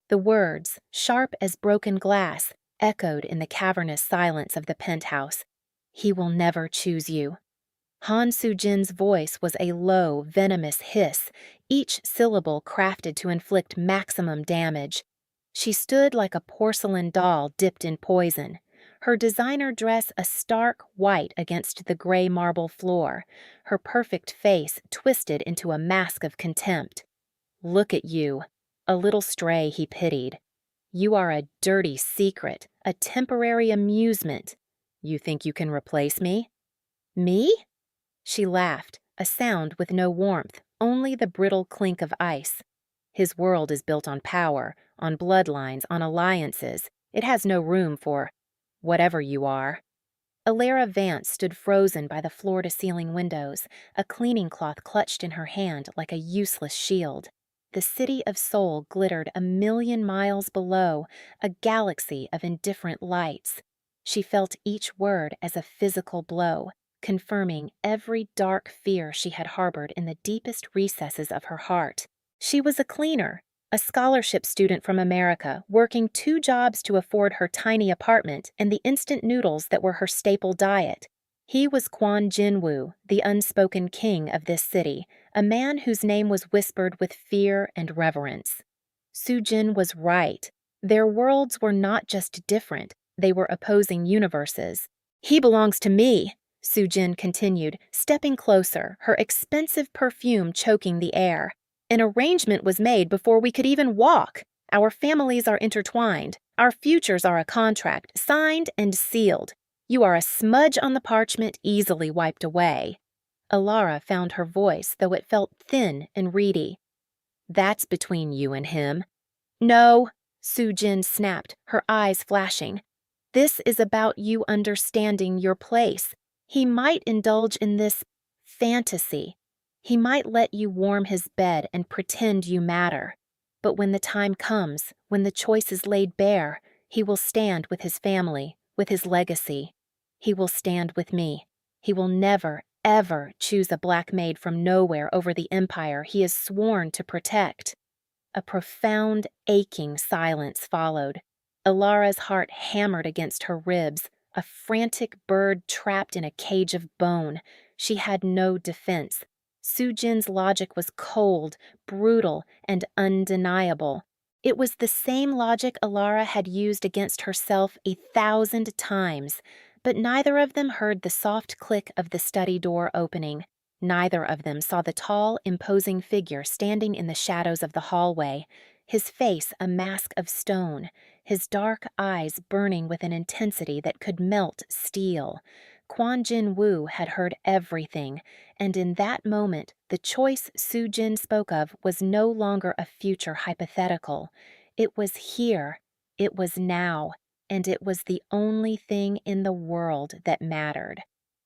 The words, sharp as broken glass, echoed in the cavernous silence of the penthouse. "He will never choose you." Han Soo-jin's voice was a low, venomous hiss, each syllable crafted to inflict maximum damage. She stood like a porcelain doll dipped in poison, her designer dress a stark white against the gray marble floor, her perfect face twisted into a mask of contempt. "Look at you." A little stray he pitied. "You are a dirty secret, a temporary amusement. You think you can replace me?" "Me?" She laughed, a sound with no warmth, only the brittle clink of ice. "His world is built on power, on bloodlines, on alliances. It has no room for whatever you are." Alara Vance stood frozen by the floor-to-ceiling windows, a cleaning cloth clutched in her hand like a useless shield. The city of Seoul glittered a million miles below, a galaxy of indifferent lights. She felt each word as a physical blow, confirming every dark fear she had harbored in the deepest recesses of her heart. She was a cleaner, a scholarship student from America, working 2 jobs to afford her tiny apartment and the instant noodles that were her staple diet. He was Kwon Jin-woo, the unspoken king of this city, a man whose name was whispered with fear and reverence. Soo-jin was right. Their worlds were not just different, they were opposing universes. "He belongs to me," Soo-jin continued, stepping closer, her expensive perfume choking the air. "An arrangement was made before we could even walk. Our families are intertwined. Our futures are a contract, signed and sealed. You are a smudge on the parchment easily wiped away." Alara found her voice, though it felt thin and reedy. "That's between you and him." "No," Soo-jin snapped, her eyes flashing. "This is about you understanding your place. He might indulge in this fantasy. He might let you warm his bed and pretend you matter. But when the time comes, when the choice is laid bare, he will stand with his family, with his legacy. He will stand with me. He will never, ever choose a black maid from nowhere over the empire he is sworn to protect." A profound, aching silence followed. Alara's heart hammered against her ribs, a frantic bird trapped in a cage of bone. She had no defense. Soo-jin's logic was cold, brutal, and undeniable. It was the same logic Alara had used against herself 1,000 times, but neither of them heard the soft click of the study door opening. Neither of them saw the tall, imposing figure standing in the shadows of the hallway, his face a mask of stone, his dark eyes burning with an intensity that could melt steel. Kwon Jin-woo had heard everything, and in that moment, the choice Soo-jin spoke of was no longer a future hypothetical. It was here, it was now, and it was the only thing in the world that mattered.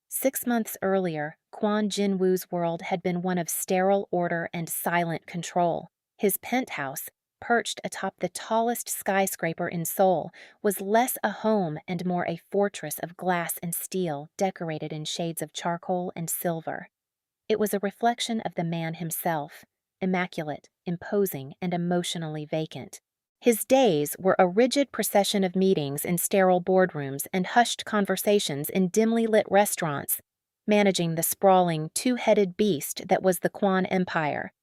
6 months earlier, Kwon Jin-woo's world had been one of sterile order and silent control. His penthouse, perched atop the tallest skyscraper in Seoul, was less a home and more a fortress of glass and steel decorated in shades of charcoal and silver. It was a reflection of the man himself, immaculate, imposing, and emotionally vacant. His days were a rigid procession of meetings in sterile boardrooms and hushed conversations in dimly lit restaurants, managing the sprawling, 2-headed beast that was the Kwon Empire.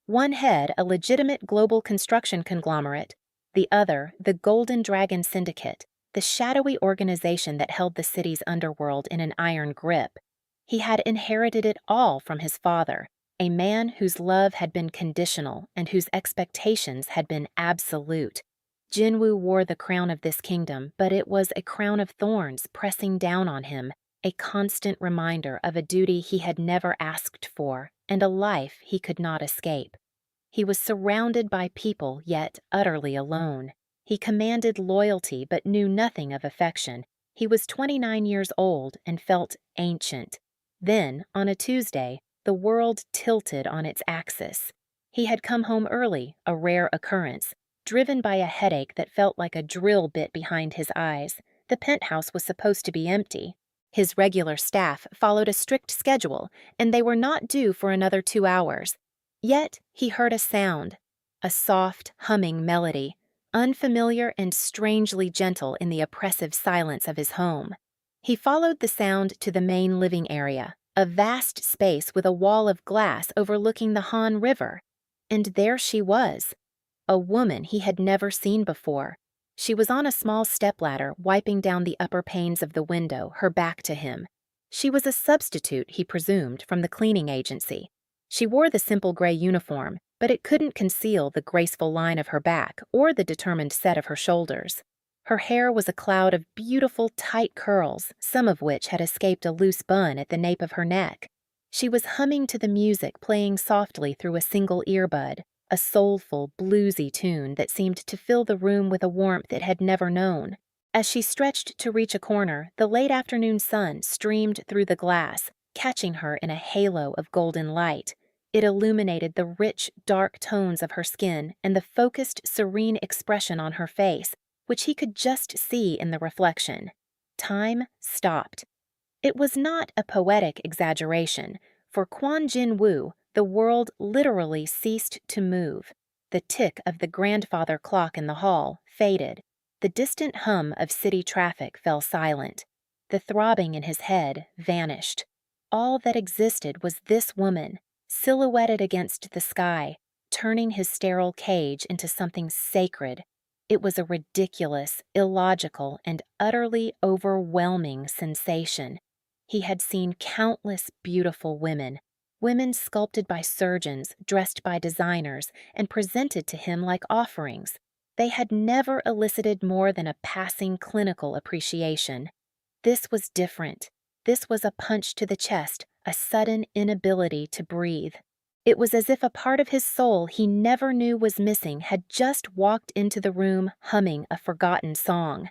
One head a legitimate global construction conglomerate, the other the Golden Dragon Syndicate, the shadowy organization that held the city's underworld in an iron grip. He had inherited it all from his father, a man whose love had been conditional and whose expectations had been absolute. Jinwoo wore the crown of this kingdom, but it was a crown of thorns pressing down on him, a constant reminder of a duty he had never asked for and a life he could not escape. He was surrounded by people, yet utterly alone. He commanded loyalty but knew nothing of affection. He was 29 years old and felt ancient. Then, on a Tuesday, the world tilted on its axis. He had come home early, a rare occurrence, driven by a headache that felt like a drill bit behind his eyes. The penthouse was supposed to be empty. His regular staff followed a strict schedule, and they were not due for another 2 hours. Yet he heard a sound, a soft, humming melody, unfamiliar and strangely gentle in the oppressive silence of his home. He followed the sound to the main living area, a vast space with a wall of glass overlooking the Han River. And there she was, a woman he had never seen before. She was on a small stepladder, wiping down the upper panes of the window, her back to him. She was a substitute, he presumed, from the cleaning agency. She wore the simple gray uniform, but it couldn't conceal the graceful line of her back or the determined set of her shoulders. Her hair was a cloud of beautiful, tight curls, some of which had escaped a loose bun at the nape of her neck. She was humming to the music playing softly through a single earbud, a soulful, bluesy tune that seemed to fill the room with a warmth it had never known. As she stretched to reach a corner, the late afternoon sun streamed through the glass, catching her in a halo of golden light. It illuminated the rich, dark tones of her skin and the focused, serene expression on her face, which he could just see in the reflection. Time stopped. It was not a poetic exaggeration. For Kwon Jin-woo, the world literally ceased to move. The tick of the grandfather clock in the hall faded. The distant hum of city traffic fell silent. The throbbing in his head vanished. All that existed was this woman, silhouetted against the sky, turning his sterile cage into something sacred. It was a ridiculous, illogical, and utterly overwhelming sensation. He had seen countless beautiful women, women sculpted by surgeons, dressed by designers, and presented to him like offerings. They had never elicited more than a passing clinical appreciation. This was different. This was a punch to the chest, a sudden inability to breathe. It was as if a part of his soul he never knew was missing had just walked into the room humming a forgotten song.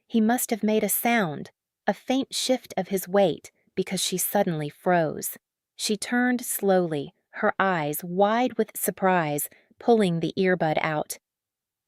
He must have made a sound, a faint shift of his weight, because she suddenly froze. She turned slowly, her eyes wide with surprise, pulling the earbud out.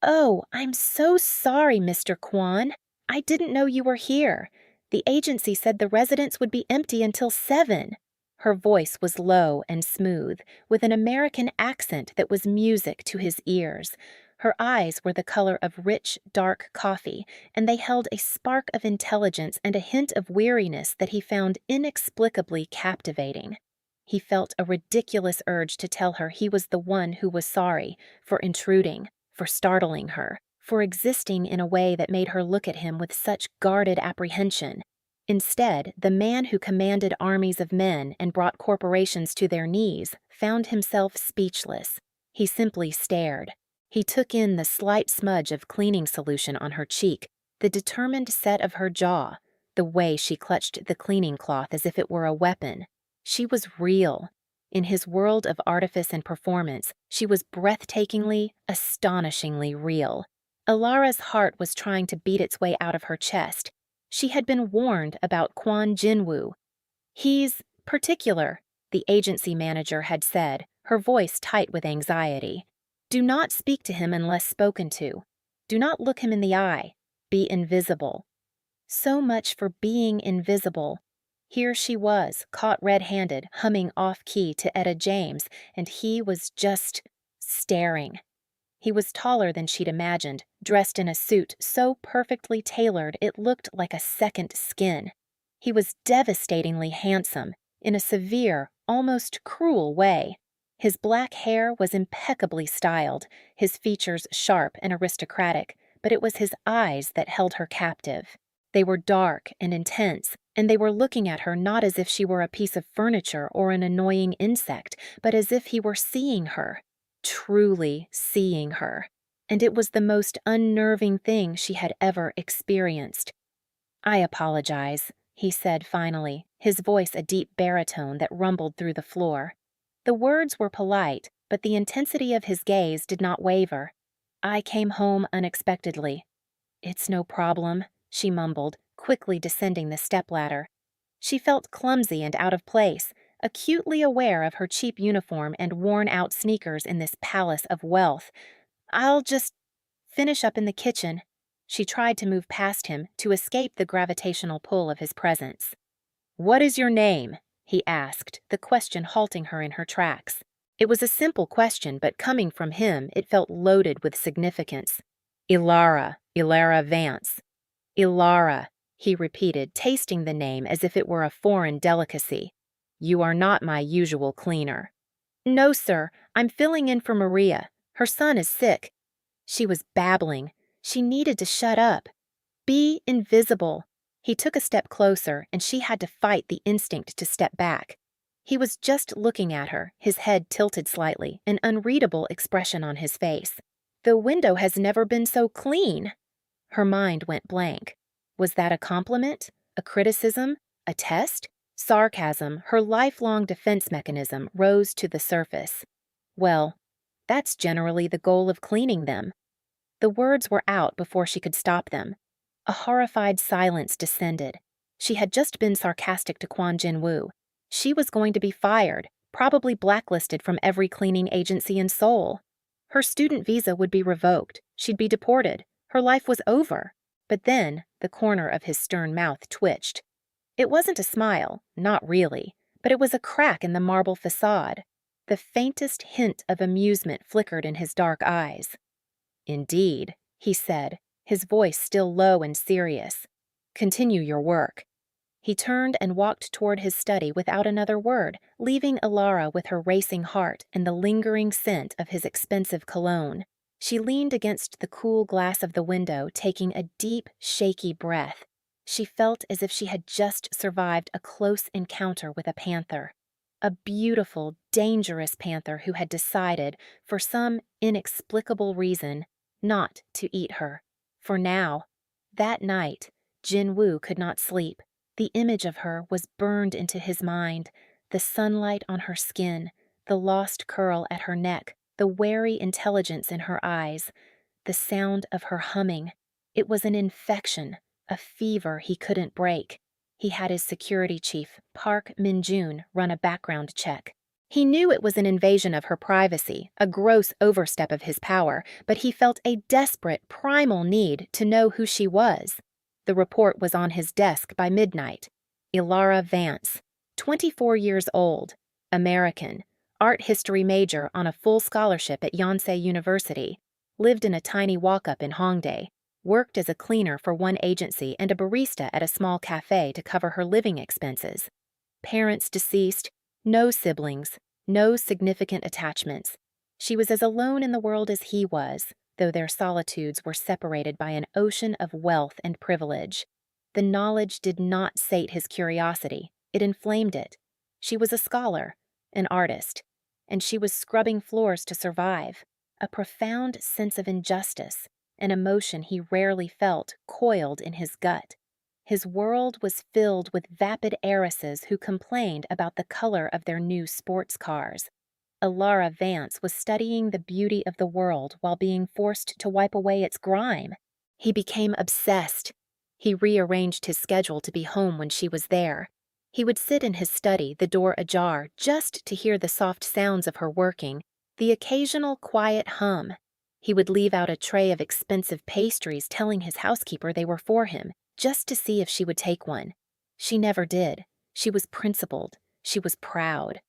"Oh, I'm so sorry, Mr. Kwon. I didn't know you were here. The agency said the residence would be empty until 7. Her voice was low and smooth, with an American accent that was music to his ears. Her eyes were the color of rich, dark coffee, and they held a spark of intelligence and a hint of weariness that he found inexplicably captivating. He felt a ridiculous urge to tell her he was the one who was sorry, for intruding, for startling her, for existing in a way that made her look at him with such guarded apprehension. Instead, the man who commanded armies of men and brought corporations to their knees found himself speechless. He simply stared. He took in the slight smudge of cleaning solution on her cheek, the determined set of her jaw, the way she clutched the cleaning cloth as if it were a weapon. She was real. In his world of artifice and performance, she was breathtakingly, astonishingly real. Alara's heart was trying to beat its way out of her chest. She had been warned about Kwon Jin-woo. "He's particular," the agency manager had said, her voice tight with anxiety. "Do not speak to him unless spoken to. Do not look him in the eye. Be invisible." So much for being invisible. Here she was, caught red-handed, humming off-key to Etta James, and he was just staring. He was taller than she'd imagined, dressed in a suit so perfectly tailored it looked like a second skin. He was devastatingly handsome, in a severe, almost cruel way. His black hair was impeccably styled, his features sharp and aristocratic, but it was his eyes that held her captive. They were dark and intense, and they were looking at her not as if she were a piece of furniture or an annoying insect, but as if he were seeing her. Truly seeing her, and it was the most unnerving thing she had ever experienced. "I apologize," he said finally, his voice a deep baritone that rumbled through the floor. The words were polite, but the intensity of his gaze did not waver. "I came home unexpectedly." "It's no problem," she mumbled, quickly descending the stepladder. She felt clumsy and out of place, acutely aware of her cheap uniform and worn-out sneakers in this palace of wealth. "I'll just finish up in the kitchen." She tried to move past him to escape the gravitational pull of his presence. "What is your name?" he asked, the question halting her in her tracks. It was a simple question, but coming from him, it felt loaded with significance. Ilara Vance. Ilara, he repeated, tasting the name as if it were a foreign delicacy. You are not my usual cleaner. No, sir, I'm filling in for Maria. Her son is sick. She was babbling. She needed to shut up. Be invisible. He took a step closer, and she had to fight the instinct to step back. He was just looking at her, his head tilted slightly, an unreadable expression on his face. The window has never been so clean. Her mind went blank. Was that a compliment? A criticism? A test? Sarcasm, her lifelong defense mechanism, rose to the surface. Well, that's generally the goal of cleaning them. The words were out before she could stop them. A horrified silence descended. She had just been sarcastic to Kwon Jin-woo. She was going to be fired, probably blacklisted from every cleaning agency in Seoul. Her student visa would be revoked. She'd be deported. Her life was over. But then, the corner of his stern mouth twitched. It wasn't a smile, not really, but it was a crack in the marble facade. The faintest hint of amusement flickered in his dark eyes. Indeed, he said, his voice still low and serious. Continue your work. He turned and walked toward his study without another word, leaving Ilara with her racing heart and the lingering scent of his expensive cologne. She leaned against the cool glass of the window, taking a deep, shaky breath. She felt as if she had just survived a close encounter with a panther. A beautiful, dangerous panther who had decided, for some inexplicable reason, not to eat her. For now, that night, Jin-woo could not sleep. The image of her was burned into his mind, the sunlight on her skin, the lost curl at her neck, the wary intelligence in her eyes, the sound of her humming. It was an infection, a fever he couldn't break. He had his security chief, Park Min-jun, run a background check. He knew it was an invasion of her privacy, a gross overstep of his power, but he felt a desperate, primal need to know who she was. The report was on his desk by midnight. Ilara Vance, 24 years old, American, art history major on a full scholarship at Yonsei University, lived in a tiny walk-up in Hongdae, worked as a cleaner for one agency and a barista at a small cafe to cover her living expenses. Parents deceased, no siblings, no significant attachments. She was as alone in the world as he was, though their solitudes were separated by an ocean of wealth and privilege. The knowledge did not sate his curiosity, it inflamed it. She was a scholar, an artist, and she was scrubbing floors to survive. A profound sense of injustice, an emotion he rarely felt, coiled in his gut. His world was filled with vapid heiresses who complained about the color of their new sports cars. Ilara Vance was studying the beauty of the world while being forced to wipe away its grime. He became obsessed. He rearranged his schedule to be home when she was there. He would sit in his study, the door ajar, just to hear the soft sounds of her working, the occasional quiet hum. He would leave out a tray of expensive pastries, telling his housekeeper they were for him, just to see if she would take one. She never did. She was principled. She was proud.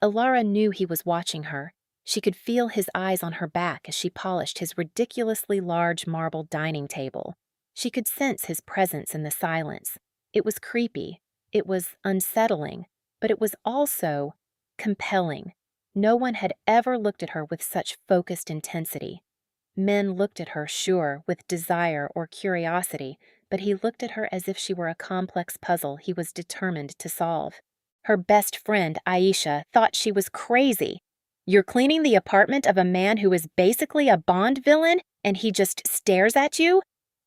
Ilara knew he was watching her. She could feel his eyes on her back as she polished his ridiculously large marble dining table. She could sense his presence in the silence. It was creepy. It was unsettling. But it was also compelling. No one had ever looked at her with such focused intensity. Men looked at her, sure, with desire or curiosity, but he looked at her as if she were a complex puzzle he was determined to solve. Her best friend, Aisha, thought she was crazy. You're cleaning the apartment of a man who is basically a Bond villain, and he just stares at you?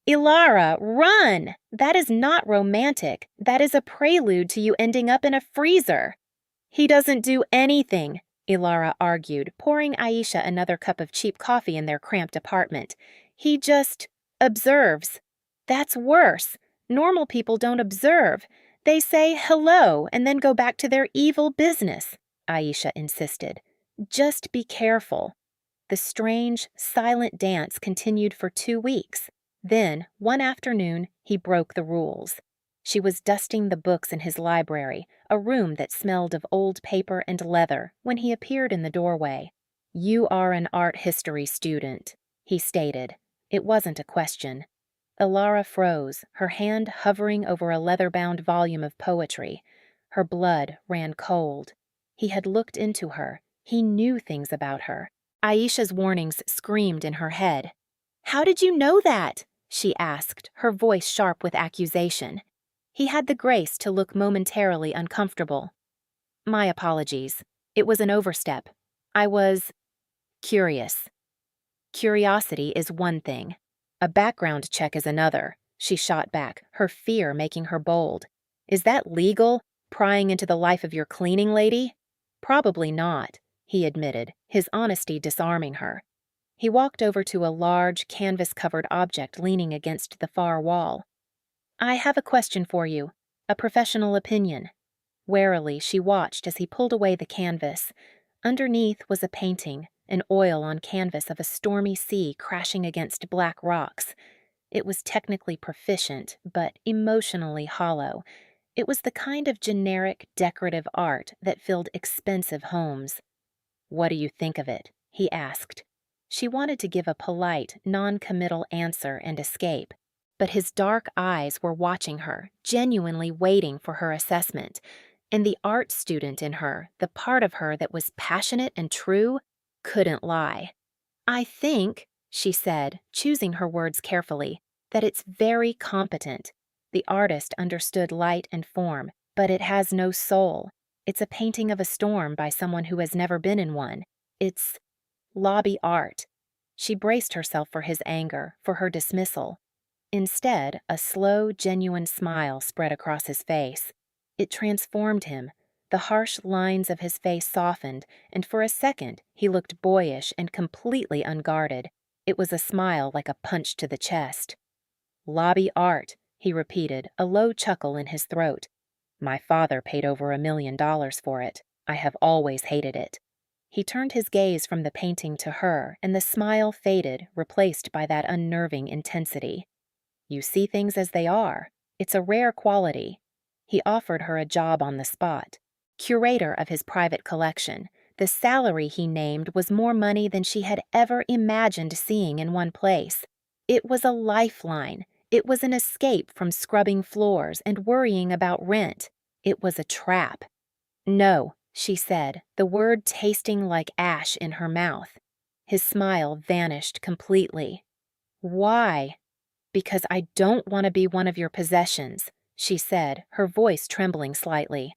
Ilara, run! That is not romantic. That is a prelude to you ending up in a freezer. He doesn't do anything, Ilara argued, pouring Aisha another cup of cheap coffee in their cramped apartment. He just observes. That's worse. Normal people don't observe. They say hello and then go back to their evil business, Aisha insisted. Just be careful. The strange, silent dance continued for 2 weeks. Then, one afternoon, he broke the rules. She was dusting the books in his library, a room that smelled of old paper and leather, when he appeared in the doorway. You are an art history student, he stated. It wasn't a question. Ilara froze, her hand hovering over a leather-bound volume of poetry. Her blood ran cold. He had looked into her. He knew things about her. Aisha's warnings screamed in her head. "How did you know that?" she asked, her voice sharp with accusation. He had the grace to look momentarily uncomfortable. "My apologies. It was an overstep. I was curious." "Curiosity is one thing. A background check is another," she shot back, her fear making her bold. "Is that legal, prying into the life of your cleaning lady?" "Probably not," he admitted, his honesty disarming her. He walked over to a large, canvas-covered object leaning against the far wall. "I have a question for you, a professional opinion." Warily, she watched as he pulled away the canvas. Underneath was a painting, an oil on canvas of a stormy sea crashing against black rocks. It was technically proficient, but emotionally hollow. It was the kind of generic, decorative art that filled expensive homes. "What do you think of it?" he asked. She wanted to give a polite, non-committal answer and escape, but his dark eyes were watching her, genuinely waiting for her assessment. And the art student in her, the part of her that was passionate and true, couldn't lie. "I think," she said, choosing her words carefully, "that it's very competent. The artist understood light and form, but it has no soul. It's a painting of a storm by someone who has never been in one. It's lobby art." She braced herself for his anger, for her dismissal. Instead, a slow, genuine smile spread across his face. It transformed him. The harsh lines of his face softened, and for a second he looked boyish and completely unguarded. It was a smile like a punch to the chest. "Lobby art," he repeated, a low chuckle in his throat. "My father paid over $1 million for it. I have always hated it." He turned his gaze from the painting to her, and the smile faded, replaced by that unnerving intensity. "You see things as they are. It's a rare quality." He offered her a job on the spot. Curator of his private collection, the salary he named was more money than she had ever imagined seeing in one place. It was a lifeline. It was an escape from scrubbing floors and worrying about rent. It was a trap. "No," she said, the word tasting like ash in her mouth. His smile vanished completely. "Why?" "Because I don't want to be one of your possessions," she said, her voice trembling slightly.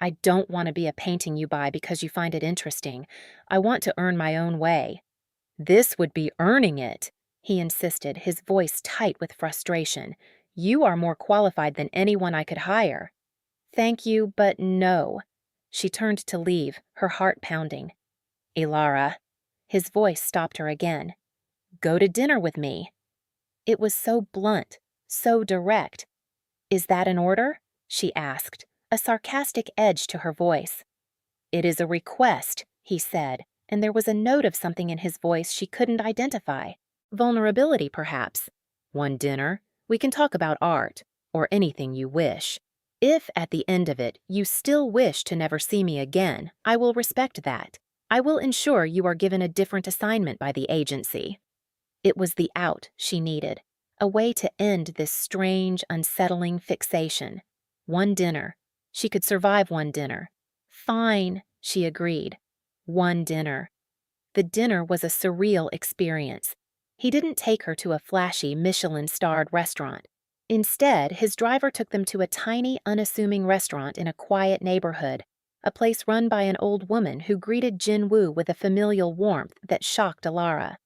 "I don't want to be a painting you buy because you find it interesting. I want to earn my own way." "This would be earning it," he insisted, his voice tight with frustration. "You are more qualified than anyone I could hire." "Thank you, but no." She turned to leave, her heart pounding. "Ilara." His voice stopped her again. "Go to dinner with me." It was so blunt, so direct. "Is that an order?" she asked, a sarcastic edge to her voice. "It is a request," he said, and there was a note of something in his voice she couldn't identify. Vulnerability, perhaps. "One dinner. We can talk about art, or anything you wish. If, at the end of it, you still wish to never see me again, I will respect that. I will ensure you are given a different assignment by the agency." It was the out she needed, a way to end this strange, unsettling fixation. One dinner. She could survive one dinner. "Fine," she agreed. One dinner. The dinner was a surreal experience. He didn't take her to a flashy, Michelin-starred restaurant. Instead, his driver took them to a tiny, unassuming restaurant in a quiet neighborhood, a place run by an old woman who greeted Jin-woo with a familial warmth that shocked Ilara.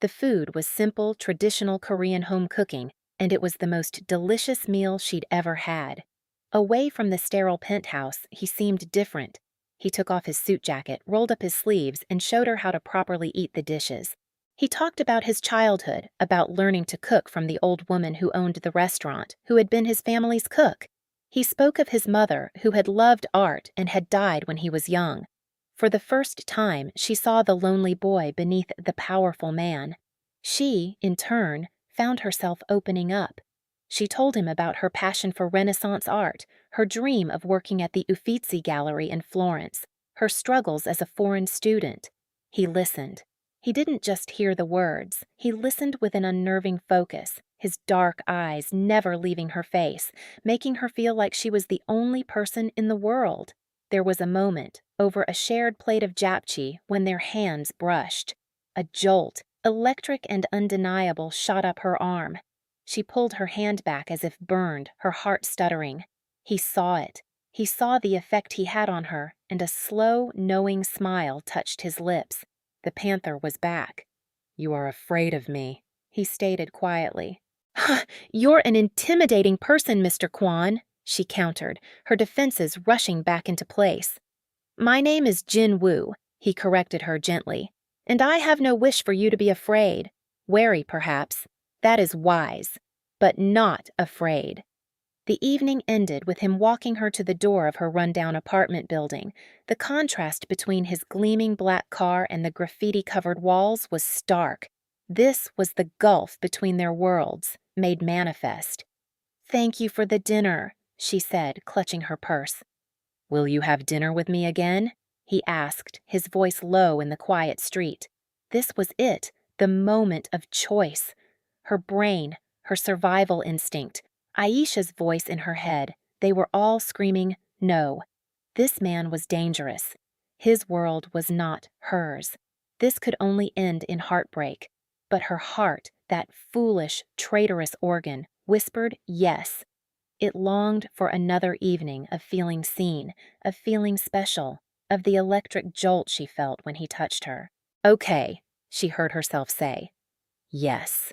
The food was simple, traditional Korean home cooking, and it was the most delicious meal she'd ever had. Away from the sterile penthouse, he seemed different. He took off his suit jacket, rolled up his sleeves, and showed her how to properly eat the dishes. He talked about his childhood, about learning to cook from the old woman who owned the restaurant, who had been his family's cook. He spoke of his mother, who had loved art and had died when he was young. For the first time, she saw the lonely boy beneath the powerful man. She, in turn, found herself opening up. She told him about her passion for Renaissance art, her dream of working at the Uffizi Gallery in Florence, her struggles as a foreign student. He listened. He didn't just hear the words, he listened with an unnerving focus, his dark eyes never leaving her face, making her feel like she was the only person in the world. There was a moment, over a shared plate of japchae, when their hands brushed. A jolt, electric and undeniable, shot up her arm. She pulled her hand back as if burned, her heart stuttering. He saw it. He saw the effect he had on her, and a slow, knowing smile touched his lips. The panther was back. "You are afraid of me," he stated quietly. "You're an intimidating person, Mr. Kwan," she countered, her defenses rushing back into place. "My name is Jin Woo," he corrected her gently, "and I have no wish for you to be afraid. Wary, perhaps. That is wise. But not afraid." The evening ended with him walking her to the door of her rundown apartment building. The contrast between his gleaming black car and the graffiti-covered walls was stark. This was the gulf between their worlds, made manifest. "Thank you for the dinner," she said, clutching her purse. "Will you have dinner with me again?" he asked, his voice low in the quiet street. This was it, the moment of choice. Her brain, her survival instinct, Aisha's voice in her head, they were all screaming, no. This man was dangerous. His world was not hers. This could only end in heartbreak. But her heart, that foolish, traitorous organ, whispered yes. It longed for another evening of feeling seen, of feeling special, of the electric jolt she felt when he touched her. "Okay," she heard herself say. Yes.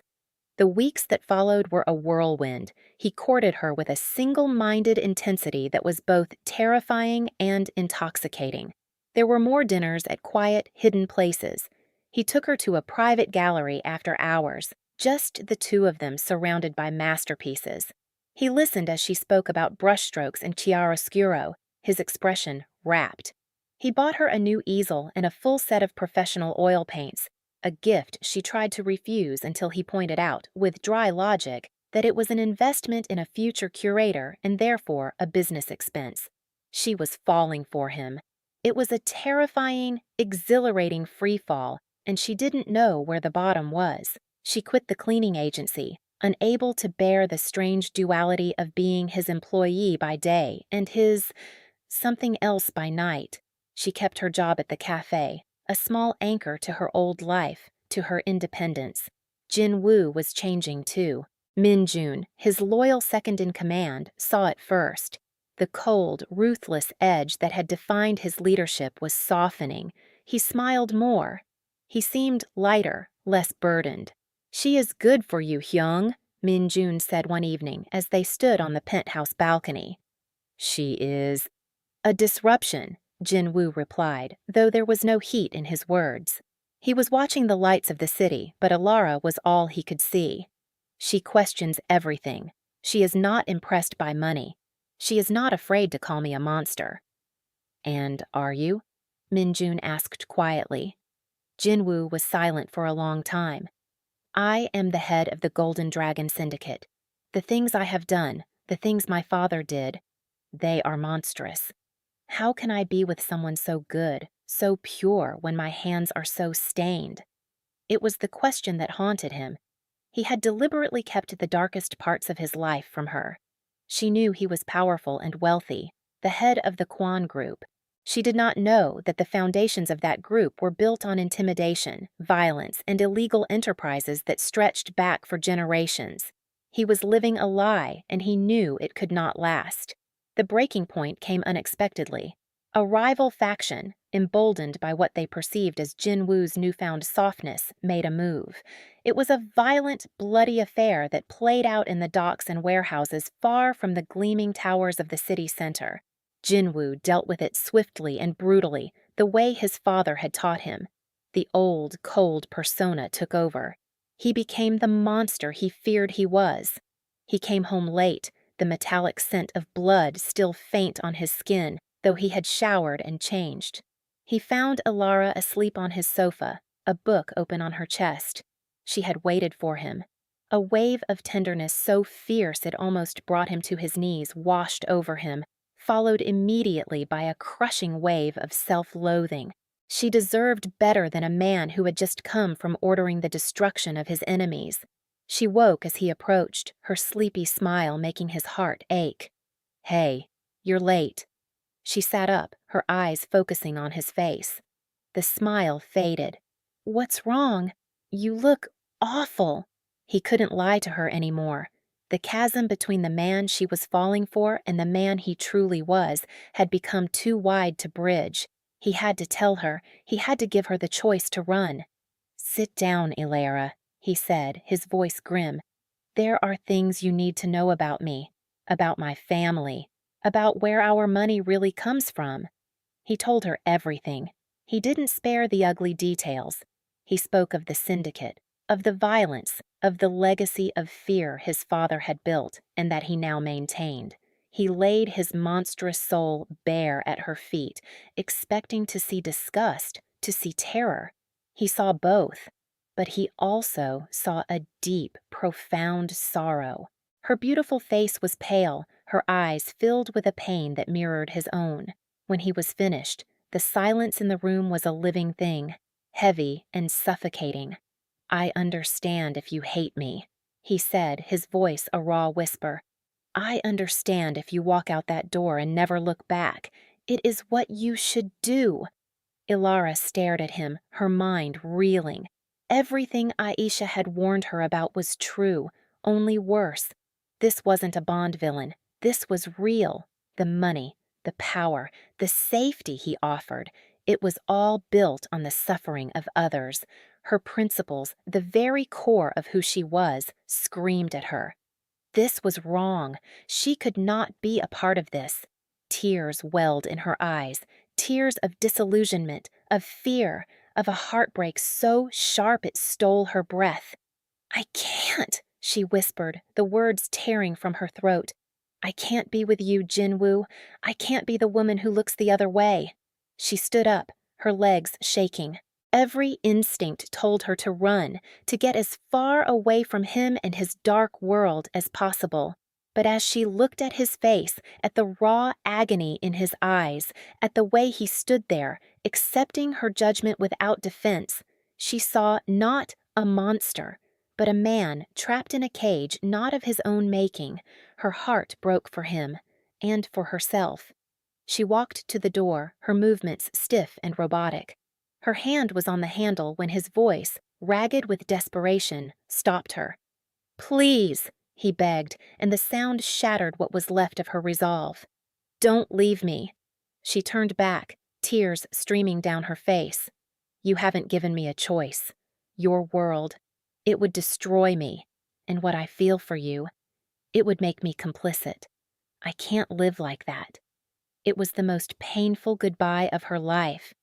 The weeks that followed were a whirlwind. He courted her with a single-minded intensity that was both terrifying and intoxicating. There were more dinners at quiet, hidden places. He took her to a private gallery after hours, just the two of them surrounded by masterpieces. He listened as she spoke about brushstrokes and chiaroscuro, his expression rapt. He bought her a new easel and a full set of professional oil paints, a gift she tried to refuse until he pointed out, with dry logic, that it was an investment in a future curator and therefore a business expense. She was falling for him. It was a terrifying, exhilarating free fall, and she didn't know where the bottom was. She quit the cleaning agency, unable to bear the strange duality of being his employee by day and his something else by night. She kept her job at the cafe, a small anchor to her old life, to her independence. Jin Woo was changing too. Min Jun, his loyal second-in-command, saw it first. The cold, ruthless edge that had defined his leadership was softening. He smiled more. He seemed lighter, less burdened. "She is good for you, Hyung," Min Jun said one evening as they stood on the penthouse balcony. "She is a disruption," Jin Woo replied, though there was no heat in his words. He was watching the lights of the city, but Alara was all he could see. "She questions everything. She is not impressed by money. She is not afraid to call me a monster." "And are you?" Min Jun asked quietly. Jin Woo was silent for a long time. "I am the head of the Golden Dragon Syndicate. The things I have done, the things my father did, they are monstrous. How can I be with someone so good, so pure, when my hands are so stained?" It was the question that haunted him. He had deliberately kept the darkest parts of his life from her. She knew he was powerful and wealthy, the head of the Kwan Group. She did not know that the foundations of that group were built on intimidation, violence, and illegal enterprises that stretched back for generations. He was living a lie, and he knew it could not last. The breaking point came unexpectedly. A rival faction, emboldened by what they perceived as Jin Woo's newfound softness, made a move. It was a violent, bloody affair that played out in the docks and warehouses far from the gleaming towers of the city center. Jin Woo dealt with it swiftly and brutally, the way his father had taught him. The old, cold persona took over. He became the monster he feared he was. He came home late, the metallic scent of blood still faint on his skin, though he had showered and changed. He found Alara asleep on his sofa, a book open on her chest. She had waited for him. A wave of tenderness so fierce it almost brought him to his knees washed over him, followed immediately by a crushing wave of self-loathing. She deserved better than a man who had just come from ordering the destruction of his enemies. She woke as he approached, her sleepy smile making his heart ache. "Hey, you're late." She sat up, her eyes focusing on his face. The smile faded. "What's wrong? You look awful." He couldn't lie to her anymore. The chasm between the man she was falling for and the man he truly was had become too wide to bridge. He had to tell her, he had to give her the choice to run. "Sit down, Ilara," he said, his voice grim. "There are things you need to know about me, about my family, about where our money really comes from." He told her everything. He didn't spare the ugly details. He spoke of the syndicate, of the violence, of the legacy of fear his father had built and that he now maintained. He laid his monstrous soul bare at her feet, expecting to see disgust, to see terror. He saw both, but he also saw a deep, profound sorrow. Her beautiful face was pale, her eyes filled with a pain that mirrored his own. When he was finished, the silence in the room was a living thing, heavy and suffocating. "I understand if you hate me," he said, his voice a raw whisper. "I understand if you walk out that door and never look back. It is what you should do." Ilara stared at him, her mind reeling. Everything Aisha had warned her about was true, only worse. This wasn't a Bond villain. This was real. The money, the power, the safety he offered. It was all built on the suffering of others. Her principles, the very core of who she was, screamed at her. This was wrong. She could not be a part of this. Tears welled in her eyes, tears of disillusionment, of fear, of a heartbreak so sharp it stole her breath. "I can't," she whispered, the words tearing from her throat. "I can't be with you, Jinwoo. I can't be the woman who looks the other way." She stood up, her legs shaking. Every instinct told her to run, to get as far away from him and his dark world as possible. But as she looked at his face, at the raw agony in his eyes, at the way he stood there, accepting her judgment without defense, she saw not a monster, but a man trapped in a cage not of his own making. Her heart broke for him, and for herself. She walked to the door, her movements stiff and robotic. Her hand was on the handle when his voice, ragged with desperation, stopped her. "Please," he begged, and the sound shattered what was left of her resolve. "Don't leave me." She turned back, tears streaming down her face. "You haven't given me a choice. Your world, it would destroy me, and what I feel for you, it would make me complicit. I can't live like that." It was the most painful goodbye of her life.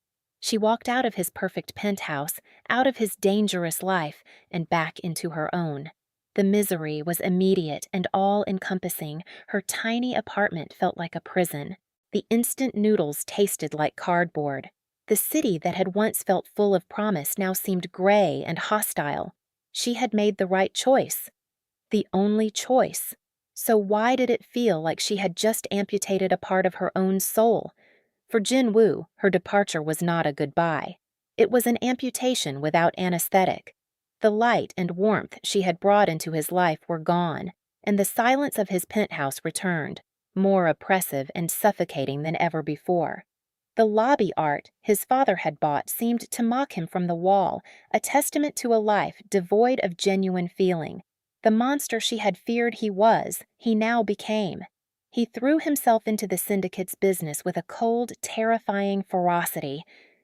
She walked out of his perfect penthouse, out of his dangerous life, and back into her own. The misery was immediate and all-encompassing. Her tiny apartment felt like a prison. The instant noodles tasted like cardboard. The city that had once felt full of promise now seemed gray and hostile. She had made the right choice. The only choice. So why did it feel like she had just amputated a part of her own soul? For Jinwoo, her departure was not a goodbye. It was an amputation without anesthetic. The light and warmth she had brought into his life were gone, and the silence of his penthouse returned, more oppressive and suffocating than ever before. The lobby art his father had bought seemed to mock him from the wall, a testament to a life devoid of genuine feeling. The monster she had feared he was, he now became. He threw himself into the syndicate's business with a cold, terrifying ferocity.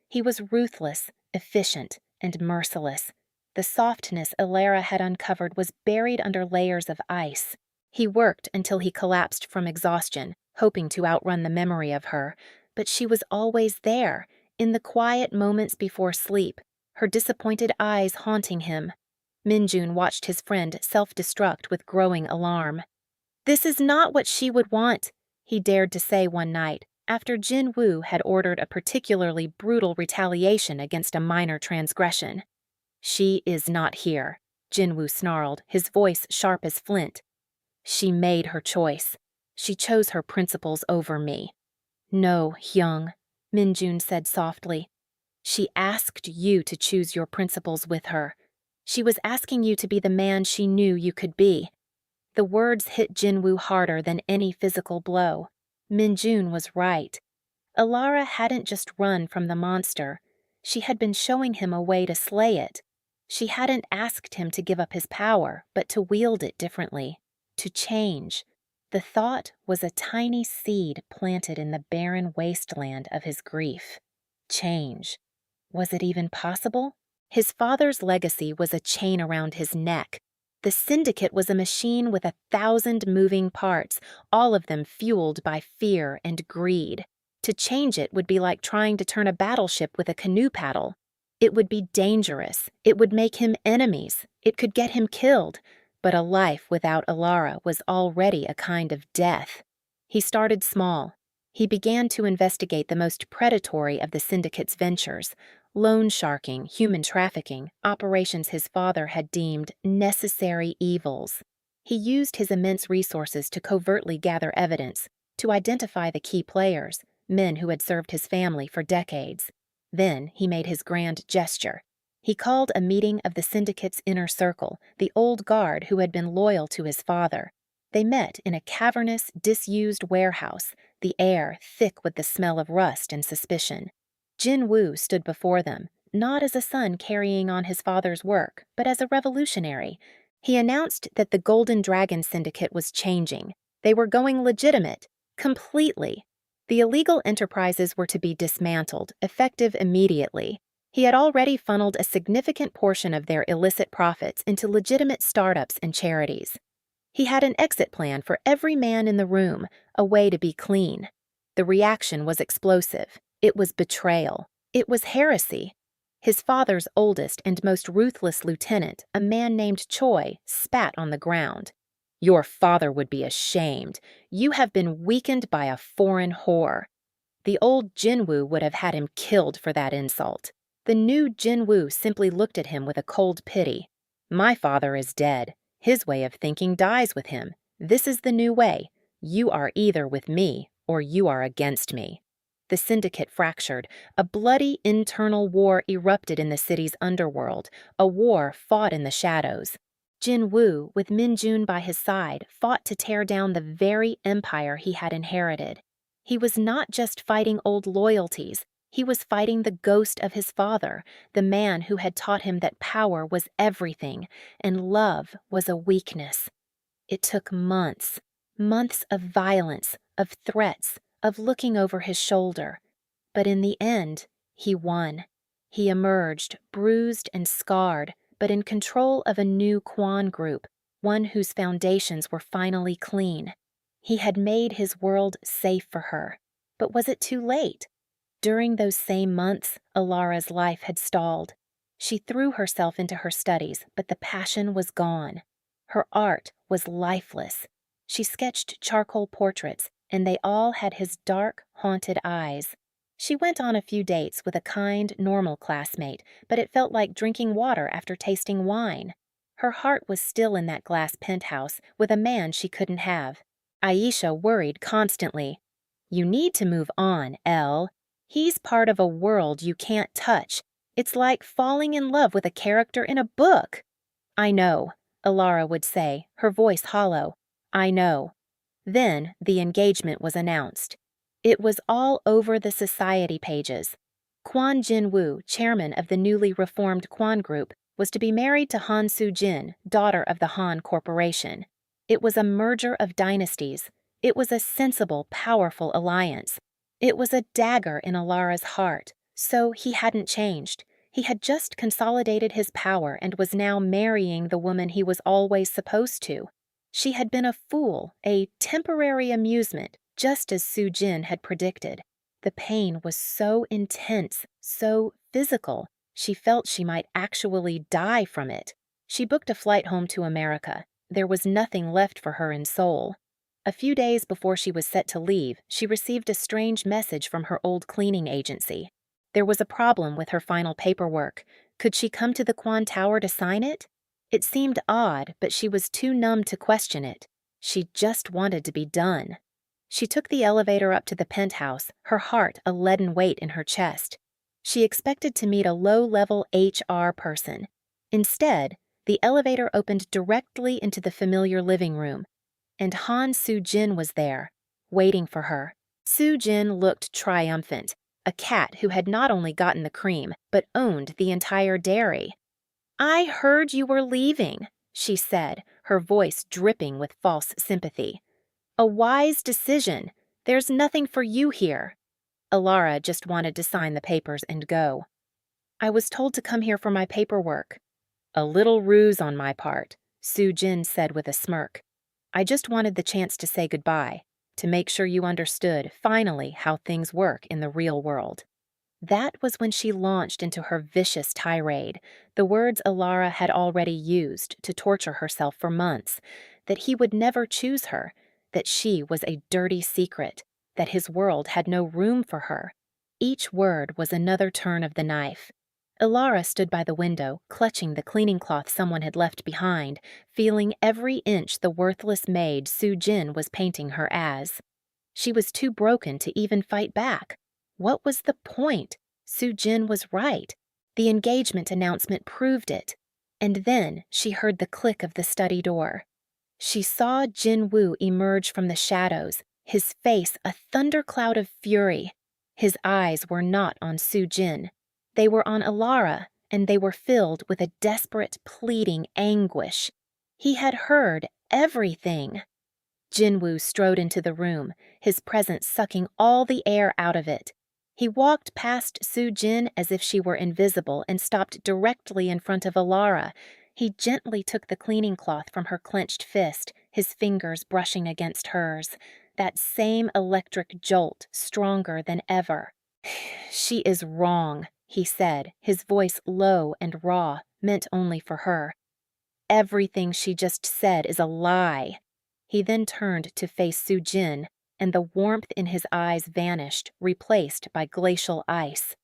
He was ruthless, efficient, and merciless. The softness Ilara had uncovered was buried under layers of ice. He worked until he collapsed from exhaustion, hoping to outrun the memory of her. But she was always there, in the quiet moments before sleep, her disappointed eyes haunting him. Minjun watched his friend self-destruct with growing alarm. "This is not what she would want," he dared to say one night, after Jinwoo had ordered a particularly brutal retaliation against a minor transgression. "She is not here," Jinwoo snarled, his voice sharp as flint. "She made her choice. She chose her principles over me." "No, Hyung," Minjun said softly. She asked you to choose your principles with her. She was asking you to be the man she knew you could be. The words hit Jinwoo harder than any physical blow. Minjun was right. Alara hadn't just run from the monster. She had been showing him a way to slay it. She hadn't asked him to give up his power, but to wield it differently, to change. The thought was a tiny seed planted in the barren wasteland of his grief. Change. Was it even possible? His father's legacy was a chain around his neck. The syndicate was a machine with 1,000 moving parts, all of them fueled by fear and greed. To change it would be like trying to turn a battleship with a canoe paddle. It would be dangerous. It would make him enemies. It could get him killed. But a life without Alara was already a kind of death. He started small. He began to investigate the most predatory of the syndicate's ventures: loan sharking, human trafficking, operations his father had deemed necessary evils. He used his immense resources to covertly gather evidence, to identify the key players, men who had served his family for decades. Then he made his grand gesture. He called a meeting of the syndicate's inner circle, the old guard who had been loyal to his father. They met in a cavernous, disused warehouse, the air thick with the smell of rust and suspicion. Jinwoo stood before them, not as a son carrying on his father's work, but as a revolutionary. He announced that the Golden Dragon Syndicate was changing. They were going legitimate, completely. The illegal enterprises were to be dismantled, effective immediately. He had already funneled a significant portion of their illicit profits into legitimate startups and charities. He had an exit plan for every man in the room, a way to be clean. The reaction was explosive. It was betrayal. It was heresy. His father's oldest and most ruthless lieutenant, a man named Choi, spat on the ground. "Your father would be ashamed. You have been weakened by a foreign whore." The old Jinwoo would have had him killed for that insult. The new Jinwoo simply looked at him with a cold pity. "My father is dead. His way of thinking dies with him. This is the new way. You are either with me or you are against me." The syndicate fractured. A bloody internal war erupted in the city's underworld, a war fought in the shadows. Jinwoo, with Minjun by his side, fought to tear down the very empire he had inherited. He was not just fighting old loyalties. He was fighting the ghost of his father, the man who had taught him that power was everything and love was a weakness. It took months, months of violence, of threats, of looking over his shoulder. But in the end, he won. He emerged, bruised and scarred, but in control of a new Quan group, one whose foundations were finally clean. He had made his world safe for her. But was it too late? During those same months, Alara's life had stalled. She threw herself into her studies, but the passion was gone. Her art was lifeless. She sketched charcoal portraits, and they all had his dark, haunted eyes. She went on a few dates with a kind, normal classmate, but it felt like drinking water after tasting wine. Her heart was still in that glass penthouse with a man she couldn't have. Aisha worried constantly. "You need to move on, Elle. He's part of a world you can't touch. It's like falling in love with a character in a book." "I know," Alara would say, her voice hollow. "I know." Then the engagement was announced. It was all over the society pages. Kwon Jin-woo, chairman of the newly reformed Kwon Group, was to be married to Han Soo-jin, daughter of the Han Corporation. It was a merger of dynasties. It was a sensible, powerful alliance. It was a dagger in Alara's heart. So he hadn't changed. He had just consolidated his power and was now marrying the woman he was always supposed to. She had been a fool, a temporary amusement, just as Soo-jin had predicted. The pain was so intense, so physical, she felt she might actually die from it. She booked a flight home to America. There was nothing left for her in Seoul. A few days before she was set to leave, she received a strange message from her old cleaning agency. There was a problem with her final paperwork. Could she come to the Kwon Tower to sign it? It seemed odd, but she was too numb to question it. She just wanted to be done. She took the elevator up to the penthouse, her heart a leaden weight in her chest. She expected to meet a low-level HR person. Instead, the elevator opened directly into the familiar living room, and Han Soo-jin was there, waiting for her. Soo-jin looked triumphant, a cat who had not only gotten the cream, but owned the entire dairy. "I heard you were leaving," she said, her voice dripping with false sympathy. "A wise decision. There's nothing for you here." Alara just wanted to sign the papers and go. "I was told to come here for my paperwork." "A little ruse on my part," Soo-jin said with a smirk. "I just wanted the chance to say goodbye, to make sure you understood, finally, how things work in the real world." That was when she launched into her vicious tirade, the words Alara had already used to torture herself for months, that he would never choose her, that she was a dirty secret, that his world had no room for her. Each word was another turn of the knife. Alara stood by the window, clutching the cleaning cloth someone had left behind, feeling every inch the worthless maid Soo-jin was painting her as. She was too broken to even fight back. What was the point? Soo-jin was right. The engagement announcement proved it. And then she heard the click of the study door. She saw Jin-woo emerge from the shadows, his face a thundercloud of fury. His eyes were not on Soo-jin. They were on Alara, and they were filled with a desperate, pleading anguish. He had heard everything. Jin-woo strode into the room, his presence sucking all the air out of it. He walked past Soo-jin as if she were invisible and stopped directly in front of Alara. He gently took the cleaning cloth from her clenched fist, his fingers brushing against hers. That same electric jolt, stronger than ever. "She is wrong," he said, his voice low and raw, meant only for her. "Everything she just said is a lie." He then turned to face Soo-jin, and the warmth in his eyes vanished, replaced by glacial ice.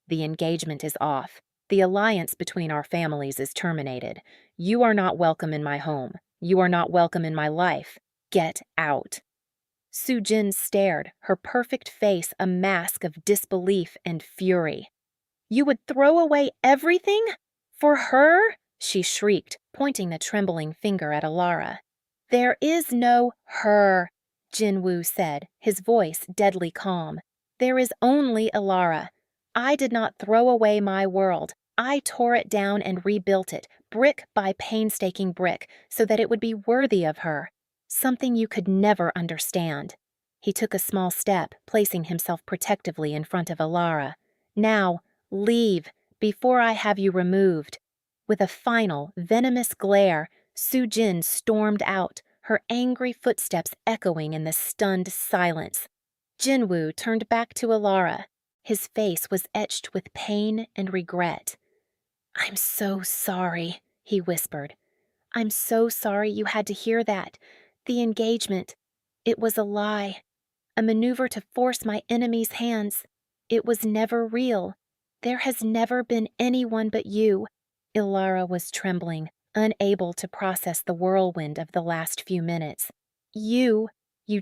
"The engagement is off. The alliance between our families is terminated. You are not welcome in my home. You are not welcome in my life. Get out." Soo-jin stared, her perfect face a mask of disbelief and fury. "You would throw away everything? For her?" she shrieked, pointing the trembling finger at Alara. "There is no her," Jin-woo said, his voice deadly calm. "There is only Alara. I did not throw away my world. I tore it down and rebuilt it, brick by painstaking brick, so that it would be worthy of her. Something you could never understand." He took a small step, placing himself protectively in front of Alara. "Now, leave, before I have you removed." With a final, venomous glare, Soo-jin stormed out, her angry footsteps echoing in the stunned silence. Jin-woo turned back to Alara. His face was etched with pain and regret. "I'm so sorry," he whispered. "I'm so sorry you had to hear that. The engagement, it was a lie. A maneuver to force my enemy's hands. It was never real. There has never been anyone but you." Alara was trembling, unable to process the whirlwind of the last few minutes. You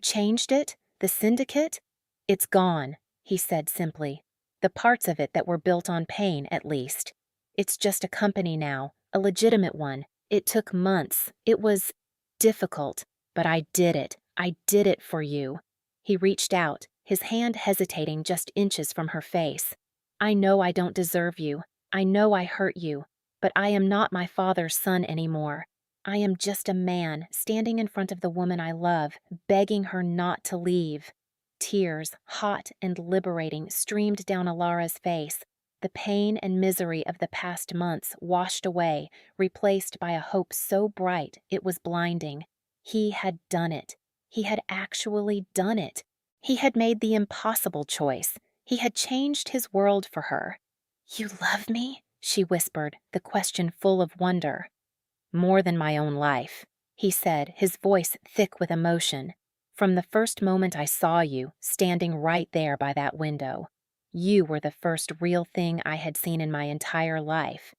changed it? The syndicate?" "It's gone," he said simply. "The parts of it that were built on pain, at least. It's just a company now, a legitimate one. It took months. It was difficult, but I did it. I did it for you." He reached out, his hand hesitating just inches from her face. "I know I don't deserve you. I know I hurt you. But I am not my father's son anymore. I am just a man standing in front of the woman I love, begging her not to leave." Tears, hot and liberating, streamed down Alara's face. The pain and misery of the past months washed away, replaced by a hope so bright it was blinding. He had done it. He had actually done it. He had made the impossible choice. He had changed his world for her. "You love me?" she whispered, the question full of wonder. "More than my own life," he said, his voice thick with emotion. "From the first moment I saw you, standing right there by that window. You were the first real thing I had seen in my entire life."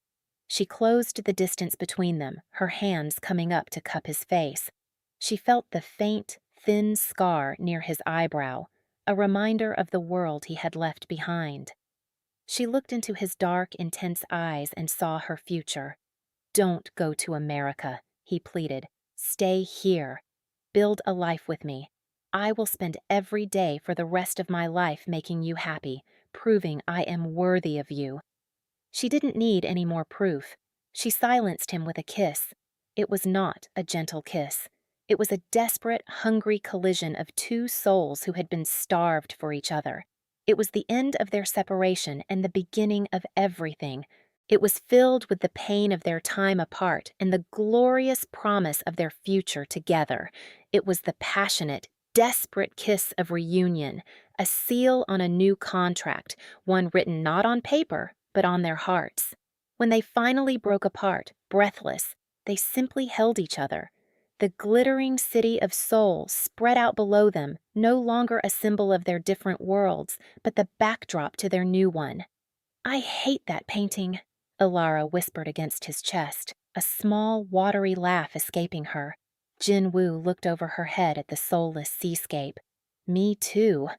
She closed the distance between them, her hands coming up to cup his face. She felt the faint, thin scar near his eyebrow, a reminder of the world he had left behind. She looked into his dark, intense eyes and saw her future. "Don't go to America," he pleaded. "Stay here. Build a life with me. I will spend every day for the rest of my life making you happy, proving I am worthy of you." She didn't need any more proof. She silenced him with a kiss. It was not a gentle kiss. It was a desperate, hungry collision of two souls who had been starved for each other. It was the end of their separation and the beginning of everything. It was filled with the pain of their time apart and the glorious promise of their future together. It was the passionate, desperate kiss of reunion, a seal on a new contract, one written not on paper, but on their hearts. When they finally broke apart, breathless, they simply held each other. The glittering city of Seoul spread out below them, no longer a symbol of their different worlds, but the backdrop to their new one. "I hate that painting," Alara whispered against his chest, a small, watery laugh escaping her. Jin-woo looked over her head at the soulless seascape. "Me too."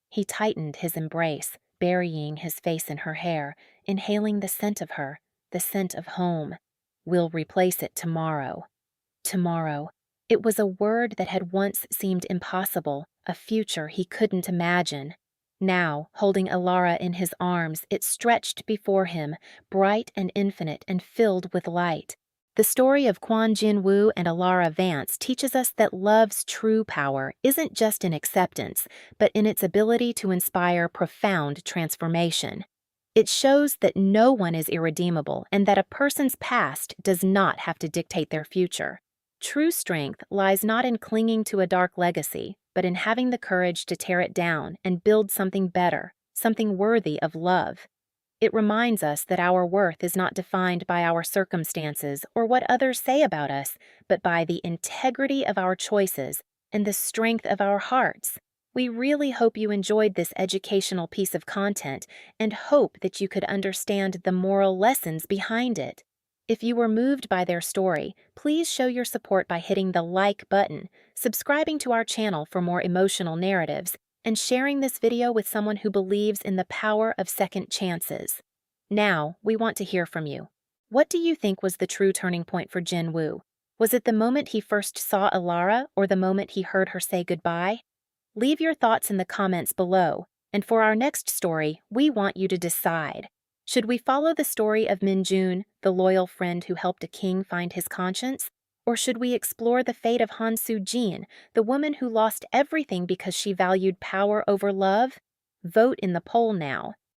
He tightened his embrace, burying his face in her hair, inhaling the scent of her, the scent of home. "We'll replace it tomorrow." Tomorrow. It was a word that had once seemed impossible, a future he couldn't imagine. Now, holding Alara in his arms, it stretched before him, bright and infinite and filled with light. The story of Kwon Jin-woo and Alara Vance teaches us that love's true power isn't just in acceptance, but in its ability to inspire profound transformation. It shows that no one is irredeemable and that a person's past does not have to dictate their future. True strength lies not in clinging to a dark legacy, but in having the courage to tear it down and build something better, something worthy of love. It reminds us that our worth is not defined by our circumstances or what others say about us, but by the integrity of our choices and the strength of our hearts. We really hope you enjoyed this educational piece of content and hope that you could understand the moral lessons behind it. If you were moved by their story, please show your support by hitting the like button, subscribing to our channel for more emotional narratives, and sharing this video with someone who believes in the power of second chances. Now, we want to hear from you. What do you think was the true turning point for Jin-woo? Was it the moment he first saw Alara or the moment he heard her say goodbye? Leave your thoughts in the comments below, and for our next story, we want you to decide. Should we follow the story of Min-jun, the loyal friend who helped a king find his conscience? Or should we explore the fate of Han Soo-jin, the woman who lost everything because she valued power over love? Vote in the poll now.